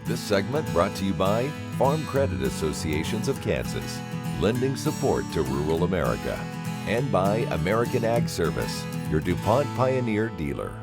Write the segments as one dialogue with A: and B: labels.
A: This segment brought to you by Farm Credit Associations of Kansas, lending support to rural America, and by American Ag Service, your DuPont Pioneer dealer.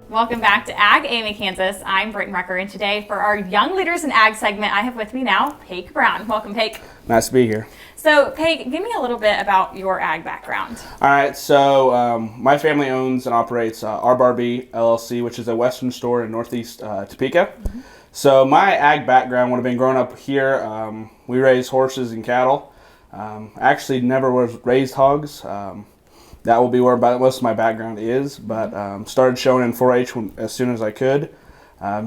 B: Welcome back to Ag AM Kansas. I'm Brityne Rucker, and today for our Young Leaders in Ag segment, I have with me now Payke Brown. Welcome, Payke.
C: Nice to be here.
B: So, Payke, give me a little bit about your ag background.
C: All right, so my family owns and operates RBRB LLC, which is a Western store in Northeast Topeka. Mm-hmm. So my ag background would have been growing up here. We raised horses and cattle. Actually never was raised hogs. That will be where most of my background is, but started showing in 4-H as soon as I could.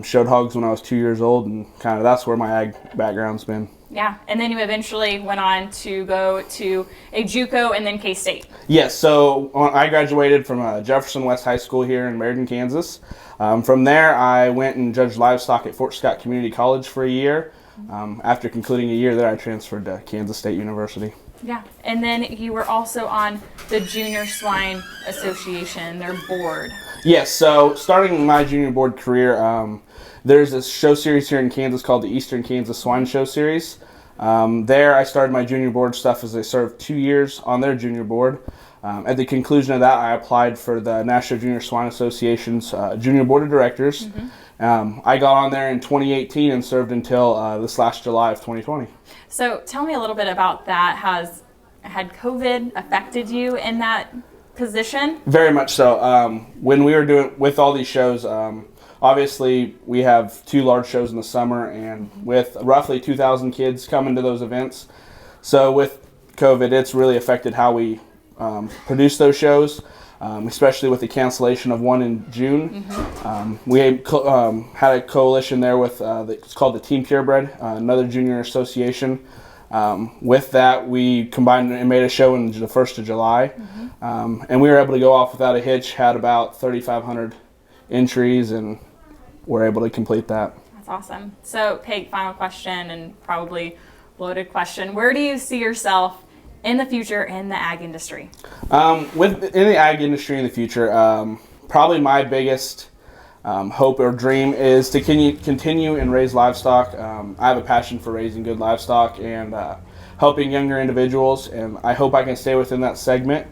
C: Showed hogs when I was 2 years old, and kind of that's where my ag background's been.
B: Yeah, and then you eventually went on to go to a JUCO and then K-State.
C: Yes, so I graduated from Jefferson West Highschool here in Meriden, Kansas. From there, I went and judged livestock at Fort Scott Community College for a year. After concluding a year there, I transferred to Kansas State University.
B: Yeah, and then you were also on the Junior Swine Association, their board.
C: Yes, so starting my junior board career, there's this show series here in Kansas called the Eastern Kansas Swine Show Series. There I started my junior board stuff as I served 2 years on their junior board. At the conclusion of that, I applied for the National Junior Swine Association's Junior Board of Directors. Mm-hmm. I got on there in 2018 and served until this last July of 2020. So
B: tell me a little bit about that. Had COVID affected you in that position?
C: Very much so. When we were doing with all these shows, obviously we have 2 large shows in the summer, and with roughly 2,000 kids coming to those events. So with COVID, it's really affected how we produce those shows, especially with the cancellation of one in June. Mm-hmm. We had a coalition there with it's called the Team Purebred, another junior association. With that, we combined and made a show on the 1st of July. Mm-hmm. And we were able to go off without a hitch, had about 3,500 entries, and were able to complete that. That's
B: awesome. So, Payke, final question, and probably loaded question. Where do you see yourself in the future in the ag industry? In
C: the ag industry in the future, probably my biggest hope or dream is to continue and raise livestock. I have a passion for raising good livestock and helping younger individuals, and I hope I can stay within that segment,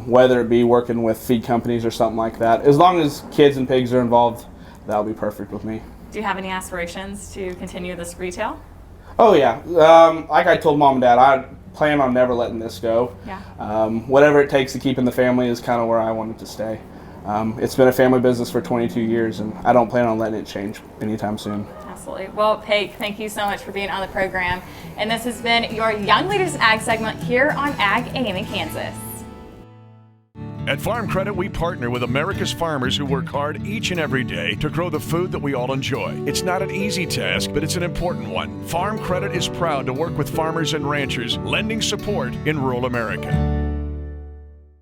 C: whether it be working with feed companies or something like that. As long as kids and pigs are involved, that'll be perfect with me.
B: Do you have any aspirations to continue this retail?
C: Oh yeah, like I told Mom and Dad, I plan on never letting this go. Yeah. Whatever it takes to keep in the family is kind of where I want it to stay. It's been a family business for 22 years, and I don't plan on letting it change anytime soon.
B: Absolutely. Well, Payke, thank you so much for being on the program. And this has been your Young Leaders in Ag segment here on Ag AM in Kansas.
D: At Farm Credit, we partner with America's farmers who work hard each and every day to grow the food that we all enjoy. It's not an easy task, but it's an important one. Farm Credit is proud to work with farmers and ranchers, lending support in rural America.